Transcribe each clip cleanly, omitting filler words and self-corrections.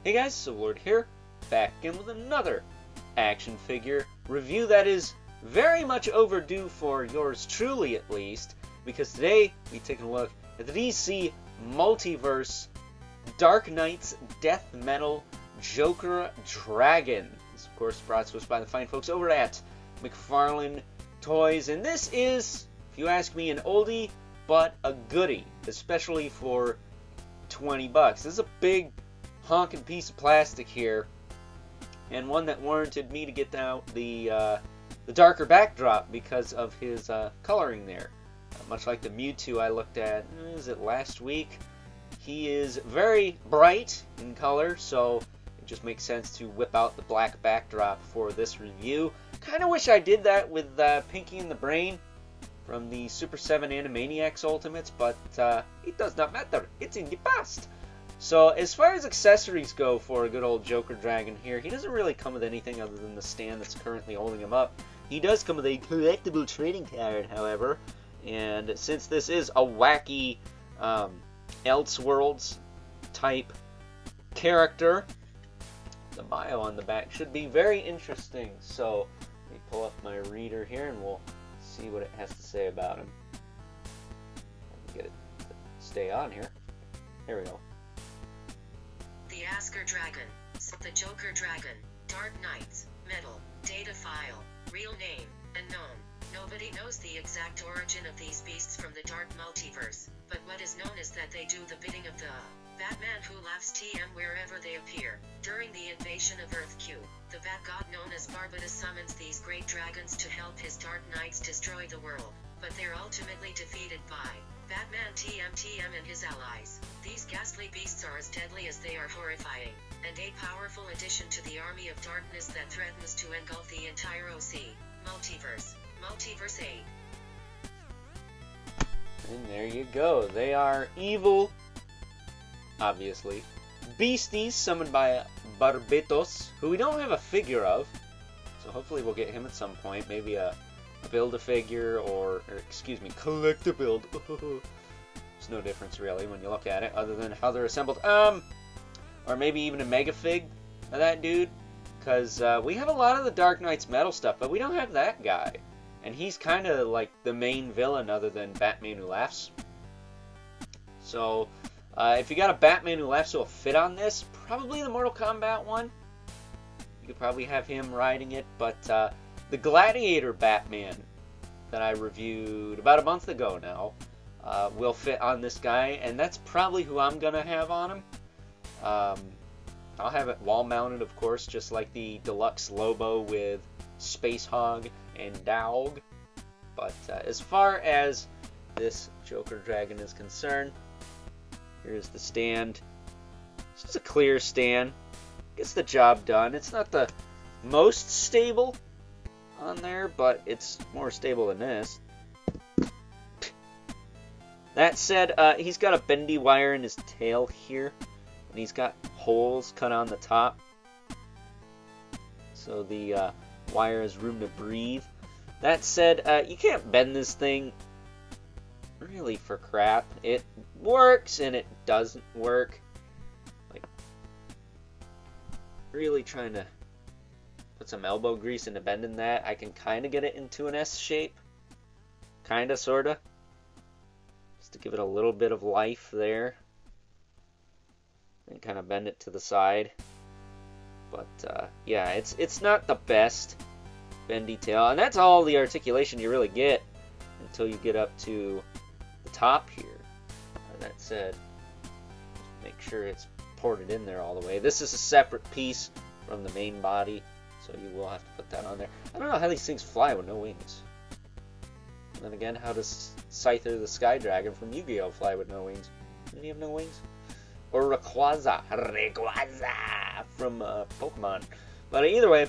Hey guys, so Lord here, back again with another action figure review that is very much overdue for yours truly at least, because today we take a look at the DC Multiverse Dark Knight's Death Metal Joker Dragon. This of course brought to us by the fine folks over at McFarlane Toys, and this is, if you ask me, an oldie but a goodie, especially for 20 bucks. This is a big honking piece of plastic here, and one that warranted me to get out the darker backdrop because of his coloring there. Much like the Mewtwo I looked at, is it last week? He is very bright in color, so it just makes sense to whip out the black backdrop for this review. Kind of wish I did that with Pinky and the Brain from the Super 7 Animaniacs Ultimates, but it does not matter. It's in the past. So as far as accessories go for a good old Joker Dragon here, he doesn't really come with anything other than the stand that's currently holding him up. He does come with a collectible trading card, however, and since this is a wacky Elseworlds type character, the bio on the back should be very interesting. So let me pull up my reader here and we'll see what it has to say about him. Let me get it to stay on here. There we go. The Asker Dragon, the Joker Dragon, Dark Knights, Metal, Data File, Real Name, Unknown. Nobody knows the exact origin of these beasts from the Dark Multiverse, but what is known is that they do the bidding of the Batman who laughs TM wherever they appear. During the invasion of Earth Q, the Bat God known as Barbatus summons these great dragons to help his Dark Knights destroy the world, but they're ultimately defeated by Batman TM and his allies. These ghastly beasts are as deadly as they are horrifying, and a powerful addition to the army of darkness that threatens to engulf the entire OC. Multiverse 8. And there you go. They are evil, obviously, beasties summoned by Barbatos, who we don't have a figure of, so hopefully we'll get him at some point. Maybe a Build-A-Figure or excuse me, Collect-A-Build. There's no difference really when you look at it, other than how they're assembled. Or maybe even a Mega Fig of that dude, because we have a lot of the Dark Knight's metal stuff, but we don't have that guy. And he's kind of like the main villain other than Batman Who Laughs. So, if you got a Batman Who Laughs who will fit on this, probably the Mortal Kombat one. You could probably have him riding it, but the Gladiator Batman that I reviewed about a month ago now will fit on this guy, and that's probably who I'm going to have on him. I'll have it wall-mounted, of course, just like the Deluxe Lobo with Space Hog and Dog. But as far as this Joker Dragon is concerned, here's the stand. It's just a clear stand. Gets the job done. It's not the most stable on there, but it's more stable than this. That said, he's got a bendy wire in his tail here, and he's got holes cut on the top, so the wire has room to breathe. That said, you can't bend this thing really for crap. It works and it doesn't work. Like, really trying to put some elbow grease into bending that. I can kind of get it into an S shape. Kind of, sort of. Just to give it a little bit of life there. And kind of bend it to the side. But, yeah, it's not the best bendy tail. And that's all the articulation you really get until you get up to the top here. That said, make sure it's ported in there all the way. This is a separate piece from the main body, so you will have to put that on there. I don't know how these things fly with no wings. And then again, how does Scyther the Sky Dragon from Yu-Gi-Oh! Fly with no wings? Didn't he have no wings? Or Rayquaza from Pokemon. But either way,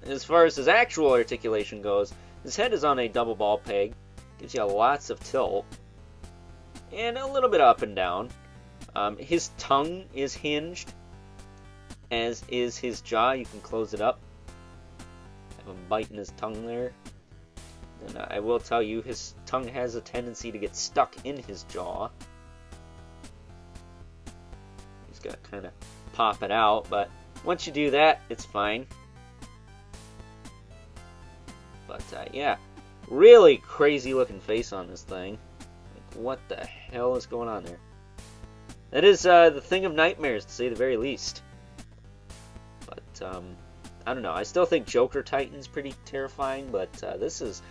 as far as his actual articulation goes, his head is on a double ball peg. Gives you lots of tilt. And a little bit up and down. His tongue is hinged, as is his jaw. You can close it up. Have him biting his tongue there. And I will tell you, his tongue has a tendency to get stuck in his jaw. He's got kind of pop it out, but once you do that, it's fine. But yeah, really crazy looking face on this thing. Like, what the hell is going on there? That is the thing of nightmares, to say the very least. But I don't know. I still think Joker Titan's pretty terrifying, but this is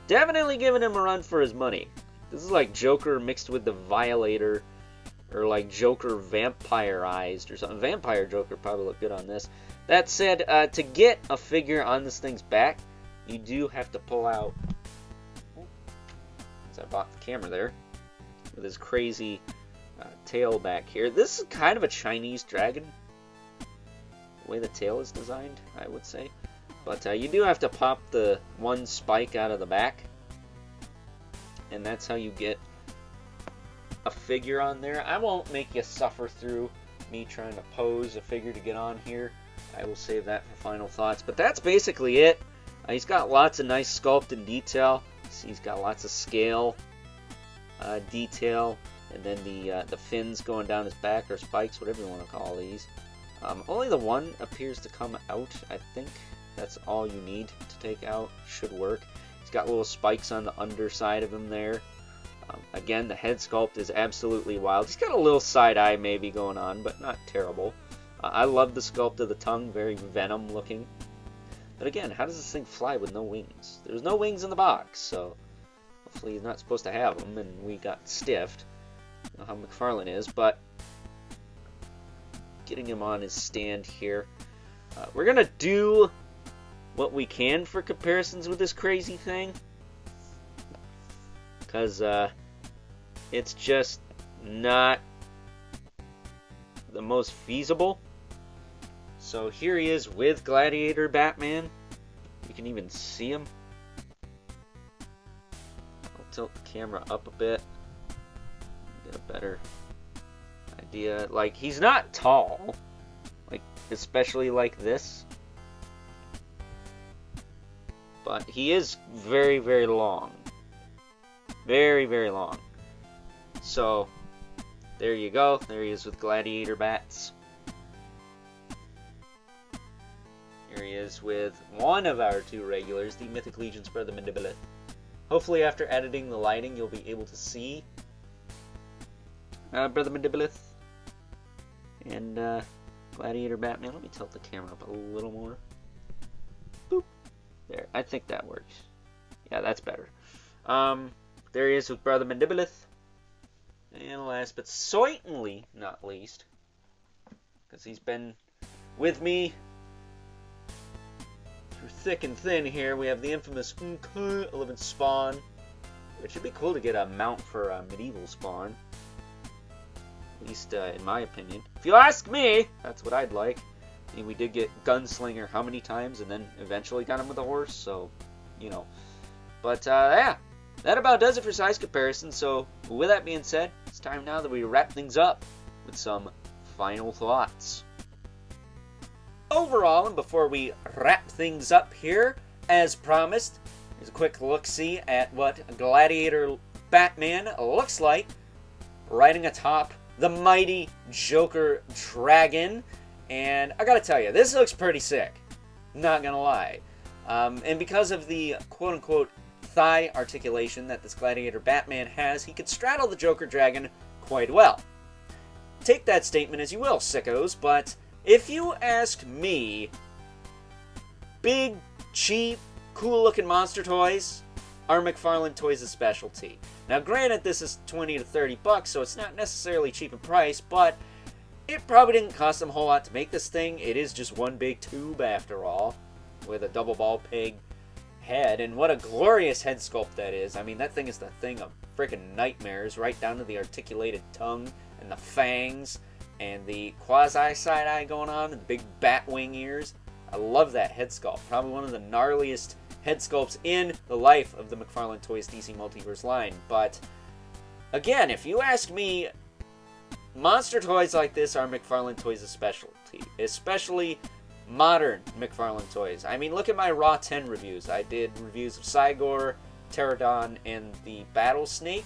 definitely giving him a run for his money. This is like Joker mixed with the Violator, or like Joker vampirized or something. Vampire Joker probably look good on this. That said, to get a figure on this thing's back, you do have to pull out. As I bought the camera there, with his crazy tail back here. This is kind of a Chinese dragon, the way the tail is designed, I would say. But you do have to pop the one spike out of the back, and that's how you get a figure on there. I won't make you suffer through me trying to pose a figure to get on here. I will save that for final thoughts. But that's basically it. He's got lots of nice sculpt and detail. He's got lots of scale detail, and then the fins going down his back, or spikes, whatever you want to call these. Only the one appears to come out, I think. That's all you need to take out. Should work. He's got little spikes on the underside of him there. Again, the head sculpt is absolutely wild. He's got a little side eye maybe going on, but not terrible. I love the sculpt of the tongue, very Venom looking. But again, how does this thing fly with no wings? There's no wings in the box, so hopefully he's not supposed to have them, and we got stiffed. You know how McFarlane is, but getting him on his stand here. We're going to do what we can for comparisons with this crazy thing, because it's just not the most feasible. So here he is with Gladiator Batman. You can even see him. I'll tilt the camera up a bit, get a better idea. Like, he's not tall, like especially like this, but he is very, very long. Very, very long. So, there you go. There he is with Gladiator Bats. Here he is with one of our two regulars, the Mythic Legion's Brother Mandibilith. Hopefully after editing the lighting, you'll be able to see Brother Mandibilith and Gladiator Batman. Let me tilt the camera up a little more. Boop. There, I think that works. Yeah, that's better. There he is with Brother Mandibilith. And last but certainly not least, because he's been with me through thick and thin here, we have the infamous 11 Spawn, which would be cool to get a mount for a medieval Spawn. At least in my opinion. If you ask me, that's what I'd like. I mean, we did get Gunslinger how many times, and then eventually got him with a horse, so, you know. But, yeah, that about does it for size comparison. So, with that being said, it's time now that we wrap things up with some final thoughts. Overall, and before we wrap things up here, as promised, here's a quick look-see at what Gladiator Batman looks like riding atop the mighty Joker Dragon. And I gotta tell you, this looks pretty sick. Not gonna lie. And because of the quote-unquote thigh articulation that this Gladiator Batman has, he could straddle the Joker Dragon quite well. Take that statement as you will, sickos, but if you ask me, big, cheap, cool-looking monster toys are McFarlane Toys' specialty. Now, granted, this is 20 to 30 bucks, so it's not necessarily cheap in price, but it probably didn't cost them a whole lot to make this thing. It is just one big tube, after all, with a double ball peg head, and what a glorious head sculpt that is. I mean, that thing is the thing of freaking nightmares, right down to the articulated tongue and the fangs and the quasi side eye going on and the big bat wing ears. I love that head sculpt. Probably one of the gnarliest head sculpts in the life of the McFarlane Toys DC Multiverse line. But again, if you ask me, monster toys like this are McFarlane Toys' specialty, especially modern McFarlane Toys. I mean, look at my Raw 10 reviews. I did reviews of Cygor, Pterodon, and the Battle Snake.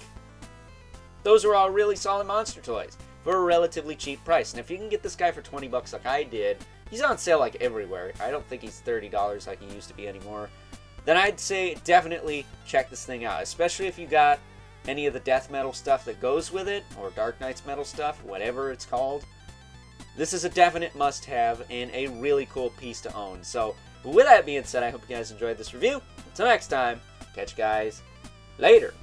Those are all really solid monster toys. for a relatively cheap price. And if you can get this guy for 20 bucks like I did, he's on sale like everywhere. I don't think he's $30 like he used to be anymore. Then I'd say definitely check this thing out, especially if you got any of the death metal stuff that goes with it, or Dark Knight's metal stuff, whatever it's called. This is a definite must-have and a really cool piece to own. So, with that being said, I hope you guys enjoyed this review. Until next time, catch you guys later.